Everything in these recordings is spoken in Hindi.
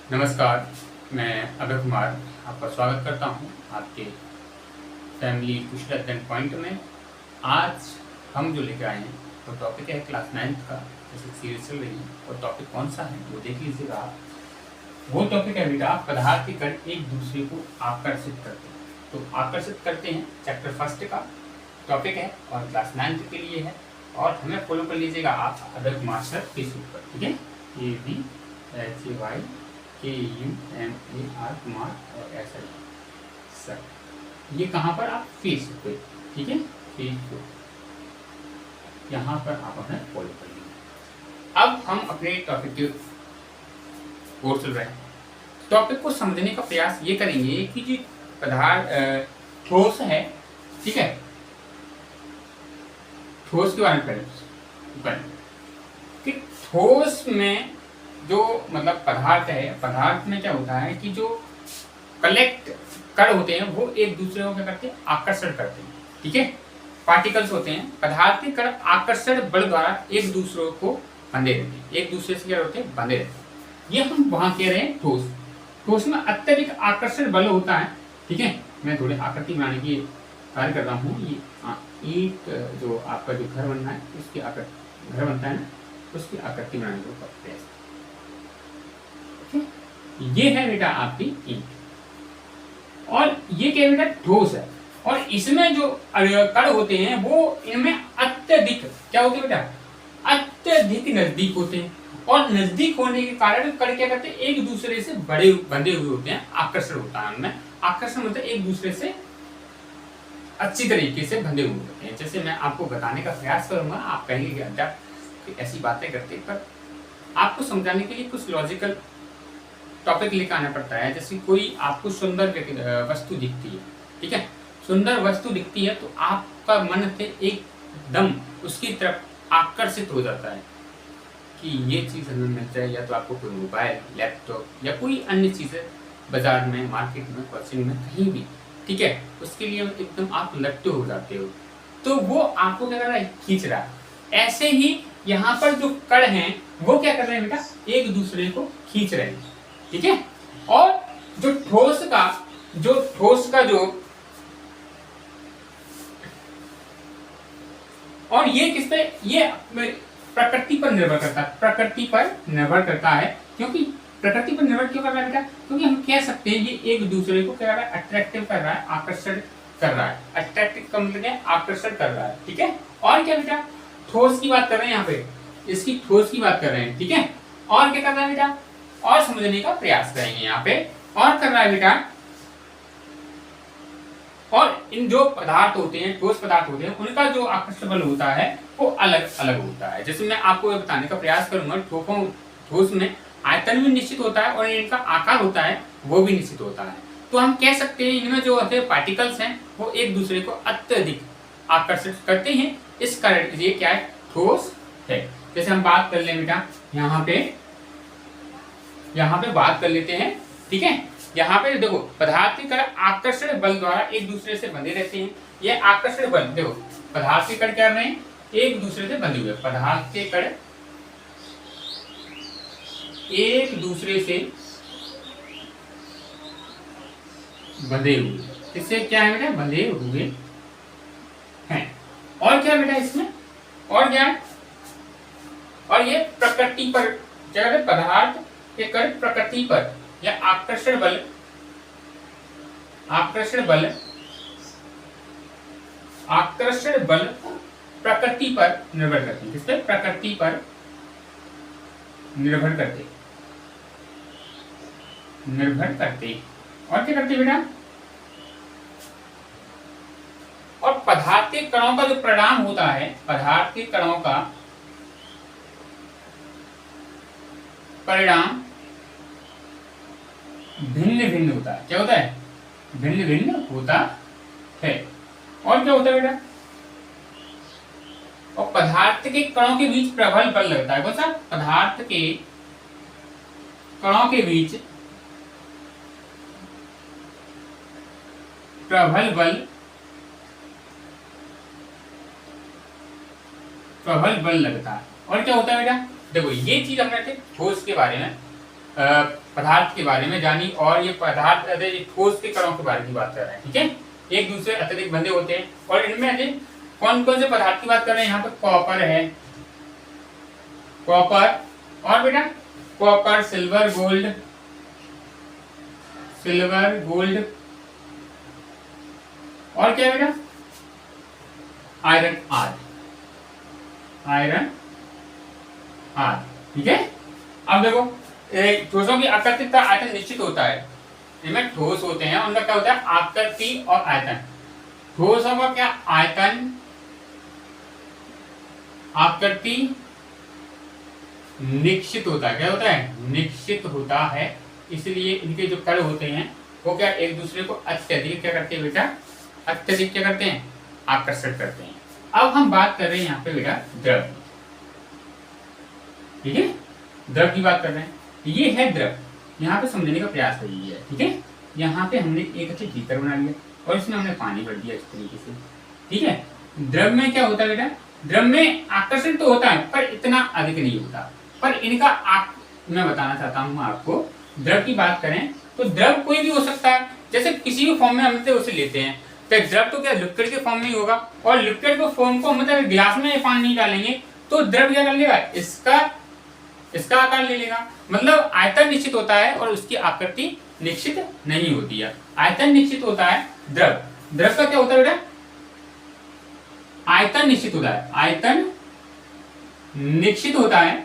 नमस्कार, मैं अभय कुमार आपका स्वागत करता हूं आपके फैमिली कुशल अध्ययन पॉइंट में। आज हम जो लेकर आए हैं वो टॉपिक है क्लास 9th का, जैसे सीरीज चल रही है। और टॉपिक कौन सा है वो देख लीजिएगा आप। वो टॉपिक है बेटा, पदार्थ के कण एक दूसरे को आकर्षित करते हैं। तो आकर्षित करते हैं चैप्टर फर्स्ट का टॉपिक है और क्लास 9th के लिए है। और हमें फॉलो कर लीजिएगा आप अभय कुमार सर फेसबुक पर, ठीक है। ABHAYKUMAR कुमार और SI सर, ये कहाँ पर आप फेसबुक पे, ठीक है, फेसबुक, यहाँ पर आप हमें फॉलो कर लीजिए। अब हम अपने टॉपिक की ओर चल रहे हैं। टॉपिक को समझने का प्रयास ये करेंगे कि जो पदार्थ ठोस है, ठीक है, ठोस के बारे में पहले कि ठोस में जो मतलब पदार्थ है, पदार्थ में क्या होता है कि जो कलेक्ट कण होते हैं वो एक दूसरे को क्या करते हैं, आकर्षण करते हैं, ठीक है। पार्टिकल्स होते हैं, पदार्थ के कण आकर्षण बल द्वारा एक दूसरे को बंधे रहते हैं, एक दूसरे से क्या होते हैं, बंधे रहते हैं। ये हम वहां कह रहे हैं ठोस। ठोस में अत्यधिक आकर्षण बल होता है, ठीक है। मैं थोड़ी आकृति बनाने की कार्य कर रहा हूँ। ये ईंट जो आपका जो घर बनना है उसकी आकृति, घर बनता है ना, उसकी आकृति बनाने को करते हैं। ये है बेटा आपकी ईंट, और ये क्या बेटा, ठोस है। और इसमें जो कण होते हैं वो इनमें अत्यधिक क्या होते हैं बेटा, अत्यधिक नजदीक होते हैं। और नजदीक होने के कारण कण क्या करते हैं, एक दूसरे से बड़े बंधे हुए होते हैं। आकर्षण होता है उनमें, आकर्षण मतलब एक दूसरे से अच्छी तरीके से बंधे हुए होते हैं। जैसे मैं आपको बताने का प्रयास करूंगा, आप कहेंगे कि अध्यापक ऐसी बातें करते हैं, पर आपको समझाने के लिए कुछ लॉजिकल टॉपिक लेकर आना पड़ता है। जैसे कोई आपको सुंदर वस्तु दिखती है, ठीक है, सुंदर वस्तु दिखती है तो आपका मन से एकदम उसकी तरफ आकर्षित हो जाता है कि ये चीज़ हमें मिल जाए, या तो आपको कोई मोबाइल, लैपटॉप या कोई अन्य चीज़ बाजार में, मार्केट में, कोचिंग में, कहीं भी, ठीक है, उसके लिए एकदम आप लट्टू हो जाते हो। तो वो आपको क्या कर रहा है, खींच रहा है। ऐसे ही यहाँ पर जो कण हैं वो क्या कर रहे हैं बेटा, एक दूसरे को खींच रहे हैं, ठीक है। और जो ठोस का जो और ये किस पे, ये प्रकृति पर निर्भर करता है, प्रकृति पर निर्भर करता है। क्योंकि प्रकृति पर निर्भर क्यों कर रहा है बेटा, क्योंकि हम कह सकते हैं ये एक दूसरे को क्या कर रहा है, अट्रैक्टिव कर रहा है, आकर्षण कर रहा है। अट्रैक्टिव का मतलब है आकर्षण कर रहा है, ठीक है। और क्या बेटा, ठोस की बात कर रहे हैं यहाँ पे, इसकी ठोस की बात कर रहे हैं, ठीक है। और क्या कर रहा है बेटा, और समझने का प्रयास करेंगे यहाँ पे। और कर रहा है बेटा, और इन जो पदार्थ होते हैं, ठोस पदार्थ होते हैं, उनका जो आकर्षण बल होता है वो अलग अलग होता है। जैसे मैं आपको बताने का प्रयास करूंगा, ठोस में आयतन भी निश्चित होता है और इनका आकार होता है वो भी निश्चित होता है। तो हम कह सकते हैं इनमें जो होते हैं पार्टिकल्स हैं वो एक दूसरे को अत्यधिक आकर्षित करते हैं। इस कारण ये क्या है, ठोस है। जैसे हम बात कर लें बेटा, यहाँ पे बात कर लेते हैं, ठीक है। यहाँ पे देखो, पदार्थ के कण आकर्षण बल द्वारा एक दूसरे से बंधे रहते हैं। ये आकर्षण बल, देखो पदार्थ के कण क्या कर रहे हैं, एक दूसरे से बंधे हुए। पदार्थ के कण एक दूसरे से बंधे हुए, इससे क्या है बेटा, बंधे हुए हैं। और क्या बेटा इसमें, और क्या है, और ये प्रकृति पर क्या है, पदार्थ के कण प्रकृति पर या आकर्षण बल प्रकृति पर निर्भर करते हैं। किस पे, प्रकृति पर निर्भर करते और क्या करते बेटा, और पदार्थ के कणों का जो परिणाम होता है, पदार्थ के कणों का परिणाम भिन्न भिन्न होता है। क्या होता है, भिन्न भिन्न होता है। और क्या होता है बेटा, और पदार्थ के कणों के बीच प्रबल बल लगता है। कौन सा, पदार्थ के कणों के बीच प्रबल बल लगता है। और क्या होता है बेटा, देखो ये चीज हमने थे ठोस के बारे में, पदार्थ के बारे में जानी, और ये पदार्थ ठोस के कणों के बारे में बात कर रहे हैं। ठीक है, एक दूसरे अत्यधिक बंधे होते हैं, और इनमें कौन कौन से पदार्थ की बात कर रहे हैं? यहाँ पे कॉपर है, कॉपर, और बेटा copper, silver, gold, silver, gold, और क्या है बेटा? Iron ore, iron ore. ठीक है, अब देखो ठोसों की आकृति का आयतन निश्चित होता है। इनमें ठोस होते हैं, उनका क्या होता है? आकृति और आयतन। ठोसों का क्या? आयतन, आकृति निश्चित होता है। क्या होता है? निश्चित होता है। इसलिए इनके जो कण होते हैं वो क्या एक दूसरे को अत्यधिक क्या करते हैं बेटा? अत्यधिक क्या करते हैं? आकर्षण करते हैं। अब हम बात कर रहे हैं यहाँ पे बेटा द्रव की। ठीक है, द्रव की बात कर रहे हैं। ये है द्रव, यहाँ पे समझने का प्रयास करिए। ठीक है, यहाँ पे हमने एक अच्छे बीकर बना लिया और इसमें हमने पानी भर दिया इस तरीके से। ठीक है, द्रव में क्या होता है बेटा? द्रव में आकर्षण तो होता है पर इतना अधिक नहीं होता। पर इनका मैं बताना चाहता हूँ आपको, द्रव की बात करें तो द्रव कोई भी हो सकता है। जैसे किसी भी फॉर्म में हम उसे लेते हैं तो द्रव तो क्या लिक्विड के फॉर्म में ही होगा, और लिक्विड के फॉर्म को मतलब गिलास में पानी नहीं डालेंगे तो द्रव क्या कर लेगा? इसका आकार ले लेगा। मतलब आयतन निश्चित होता है और उसकी आकृति निश्चित नहीं होती है। आयतन निश्चित होता है द्रव, द्रव का क्या होता है बेटा? आयतन निश्चित होता है, आयतन निश्चित होता है,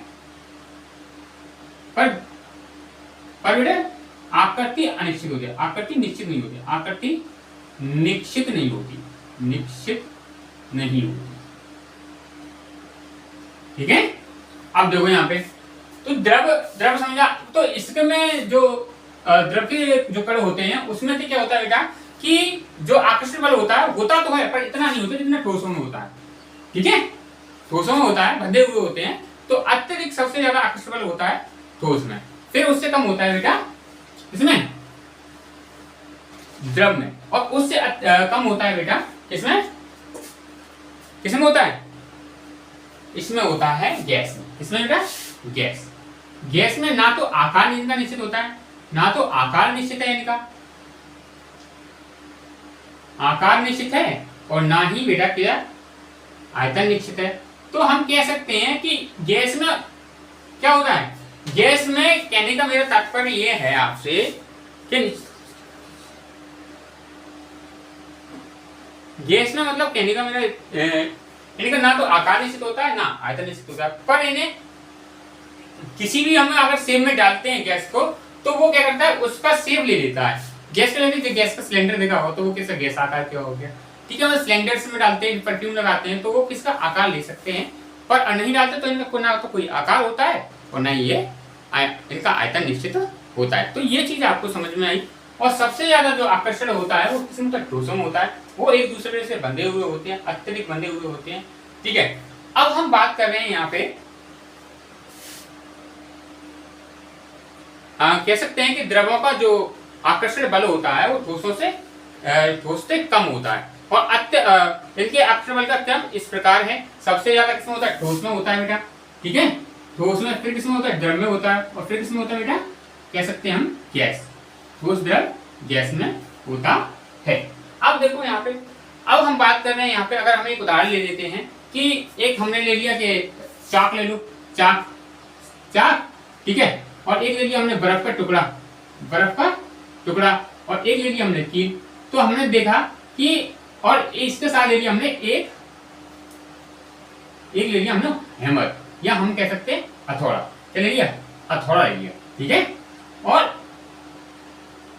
पर बेटा आकृति अनिश्चित होती है। आकृति निश्चित नहीं होती, आकृति निश्चित नहीं होती, निश्चित नहीं होती। ठीक है, अब देखो यहाँ पे तो द्रव समझा। तो इसके में जो द्रव के जो कण होते हैं उसमें से क्या होता है बेटा कि जो आकर्षण बल होता तो है पर इतना नहीं होता जितना ठोसों में होता है। ठीक है, ठोसों में होता है, बंधे हुए होते हैं, तो अत्यधिक सबसे ज्यादा आकर्षण बल होता है ठोस में, फिर उससे कम होता है बेटा इसमें द्रव में, और उससे कम होता है बेटा किसमें? किसमें होता है? इसमें होता है गैस में। किसमें बेटा? गैस। गैस में ना तो आकार इनका निश्चित होता है, ना तो आकार निश्चित है इनका, आकार निश्चित है, और ना ही बेटा क्या आयतन निश्चित है। तो हम कह सकते हैं कि गैस में क्या होता है? गैस में कहने का मेरा तात्पर्य ये है आपसे कि गैस में मतलब कहने का मेरा इनका ना तो आकार निश्चित होता है ना आयतन निश्चित होता है, पर इन्हें किसी भी हम अगर सेब में डालते हैं गैस को तो वो क्या करता है? उसका सेब ले लेता है। गैस के लेते गैस का सिलेंडर देखा हो तो वो किसका गैस आकार क्या हो गया। ठीक है, सिलेंडर्स में डालते हैं, परफ्यूम लगाते हैं तो वो किसका आकार ले सकते हैं, पर नहीं डालते तो इनका ना तो कोई आकार होता है और ना ये इनका आयतन निश्चित होता है। तो ये चीज आपको समझ में आई। और सबसे ज्यादा जो आकर्षण होता है वो किस्म का ठोसों में होता है, वो एक दूसरे से बंधे हुए होते हैं, अत्यधिक बंधे हुए होते हैं। ठीक है, अब हम बात कर रहे हैं यहाँ पे कह सकते हैं कि द्रवों का जो आकर्षण बल होता है वो ठोस से कम होता है, और इनके आकर्षण बल का क्रम इस प्रकार है। सबसे ज्यादा किसमें होता है? ठोस में होता है बेटा। ठीक है, ठोस में, फिर किसमें होता है? द्रव में होता है, और फिर किसमें होता है बेटा? कह सकते हैं हम गैस। ठोस द्रव गैस में होता है। अब देखो यहाँ पे, अब हम बात कर रहे हैं यहाँ पे, अगर हम एक उदाहरण ले लेते हैं कि एक हमने ले लिया कि चाक ले लो, चाक। ठीक है, और एक ले लिया हमने बर्फ का टुकड़ा, और एक ले लिया हमने कील। तो हमने देखा कि, और इसके साथ ले लिया हमने एक ले लिया हमने हैमर, या हम कह सकते हैं हथौड़ा। क्या ले लिया? हथौड़ा ले लिया। ठीक है, और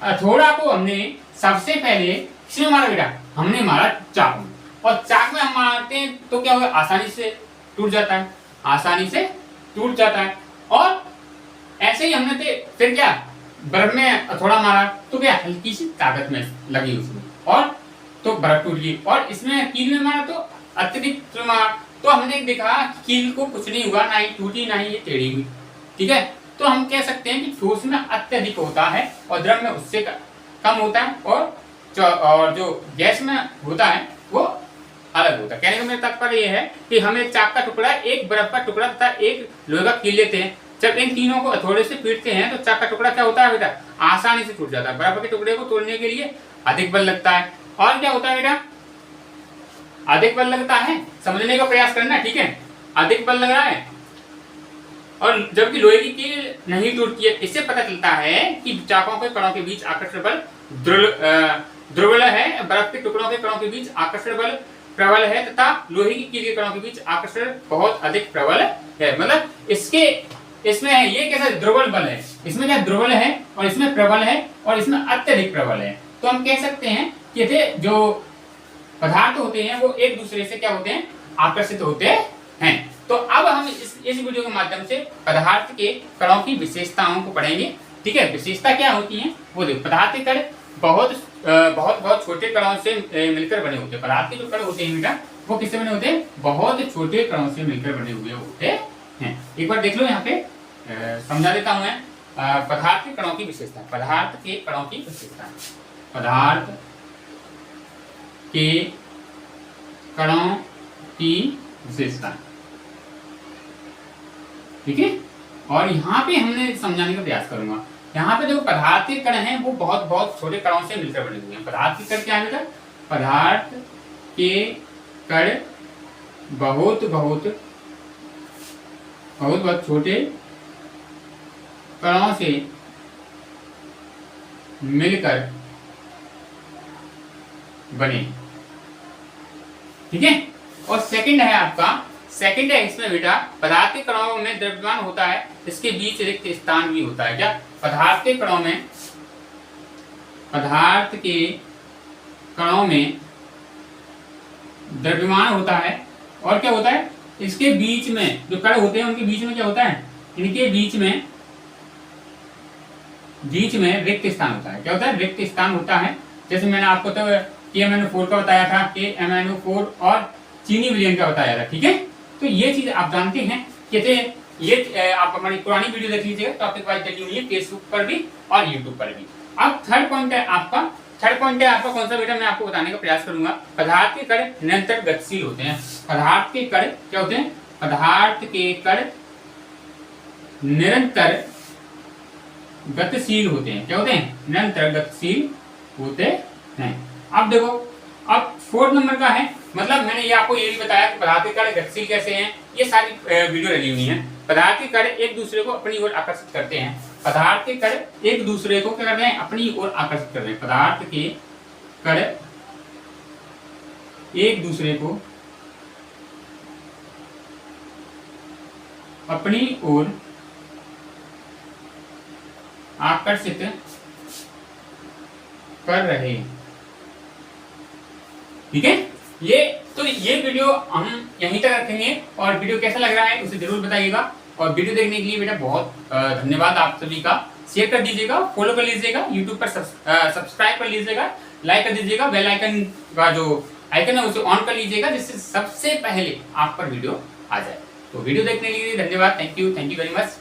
हथौड़ा को हमने सबसे पहले किसमें मारा बेटा? हमने मारा चाक में, और चाक में हम मारते हैं तो क्या होगा? आसानी से टूट जाता है, आसानी से टूट जाता है। और ऐसे ही हमने फिर क्या बर्फ में हथौड़ा मारा तो क्या हल्की सी ताकत में लगी उसमें, और तो बर्फ टूट गई। और इसमें कील में मारा तो अत्यधिक मारा, तो हमने देखा कील को कुछ नहीं हुआ, ना ही टूटी ना ही ये टेढ़ी हुई। ठीक है, तो हम कह सकते हैं कि ठोस में अत्यधिक होता है और द्रव में उससे कम होता है, और जो गैस में होता है वो अलग होता है। कहने का मेरा तात्पर्य ये है कि हम एक चाक का टुकड़ा, एक बर्फ का टुकड़ा तथा एक लोहे का कील लेते हैं, जब इन तीनों को हथौड़े से पीटते हैं तो चाक का टुकड़ा क्या होता है बेटा, आसानी से टूट जाता है। बर्फ के टुकड़े को तोड़ने के लिए अधिक बल लगता है। और क्या होता है बेटा, अधिक बल लगता है, समझने का प्रयास करना, ठीक है। अधिक बल लग रहा है और जबकि लोहे की कील नहीं टूटती है। इससे पता चलता है कि चाकों के कणों के बीच आकर्षण बल दुर्बल है, बर्फ के टुकड़ों के कणों के बीच आकर्षण बल प्रबल है तथा लोहे की कील के कणों के बीच आकर्षण बहुत अधिक प्रबल है। मतलब इसमें है ये कैसा दुर्बल बल है, इसमें क्या दुर्बल है और इसमें प्रबल है और इसमें अत्यधिक प्रबल है। तो हम कह सकते हैं कि जो पदार्थ होते हैं वो एक दूसरे से क्या होते हैं, आकर्षित होते हैं। तो अब हम इस वीडियो के माध्यम से पदार्थ के कणों की विशेषताओं को पढ़ेंगे, ठीक है। विशेषता क्या होती है वो देखो। पदार्थ के कण बहुत छोटे कणों से मिलकर बने होते हैं। पदार्थ के जो कण होते हैं बेटा वो किससे बने होते हैं, बहुत छोटे कणों से मिलकर बने हुए होते हैं। एक बार देख लो यहाँ पे, समझा देता हूं मैं। पदार्थ के कणों की विशेषता, पदार्थ के कणों की विशेषता, पदार्थ के कणों की विशेषता, ठीक है। और यहाँ पे हमने समझाने का प्रयास करूंगा। यहाँ पे जो पदार्थ के कण हैं वो बहुत छोटे कणों से मिलकर बने हुए हैं। पदार्थ के कण क्या है बेटा, पदार्थ के कण बहुत छोटे कणों से मिलकर बने, ठीक है। और सेकंड है आपका, सेकंड है इसमें बेटा, पदार्थ के कणों में द्रव्यमान होता है, इसके बीच रिक्त स्थान भी होता है। क्या, पदार्थ के कणों में द्रव्यमान होता है और क्या होता है, इसके बीच में जो कण होते हैं उनके बीच में क्या होता है, इनके बीच में रिक्त स्थान होता है। क्या होता है, रिक्त स्थान होता है। जैसे मैंने आपको तो KMnO4 का बताया था, KMnO4 और चीनी विलयन का बताया था, ठीक है। तो ये चीज आप जानते हैं कि ये आप हमारी पुरानी वीडियो देख लीजिएगा, टॉपिक वाइज चली हुई है फेसबुक पर भी और यूट्यूब पर भी। अब थर्ड पॉइंट है आपका कौन सा बेटा, मैं आपको बताने का प्रयास करूंगा। पदार्थ के कण निरंतर गतिशील होते हैं। पदार्थ के कण क्या होते हैं, पदार्थ के कण निरंतर गतिशील होते हैं। क्या होते हैं, निरंतर गतिशील होते हैं। अब देखो, अब फोर्थ नंबर का है, मतलब मैंने ये आपको ये भी बताया कि पदार्थ के कण गतिशील कैसे हैं, ये सारी वीडियो लगी हुई है। पदार्थ के कण एक दूसरे को अपनी ओर आकर्षित करते हैं। पदार्थ के कण एक दूसरे को क्या कर रहे हैं, अपनी ओर आकर्षित कर रहे हैं। पदार्थ के कण एक दूसरे को अपनी ओर आकर्षित कर रहे हैं, ठीक है। ये वीडियो हम यहीं तक रखेंगे और वीडियो कैसा लग रहा है उसे जरूर बताइएगा। और वीडियो देखने के लिए बेटा बहुत धन्यवाद आप सभी का। शेयर कर दीजिएगा, फॉलो कर लीजिएगा, यूट्यूब पर सब्सक्राइब कर लीजिएगा, लाइक कर दीजिएगा, बेल आइकन का जो आइकन है उसे ऑन कर लीजिएगा, जिससे सबसे पहले आप पर वीडियो आ जाए। तो वीडियो देखने के लिए धन्यवाद। Thank you very much.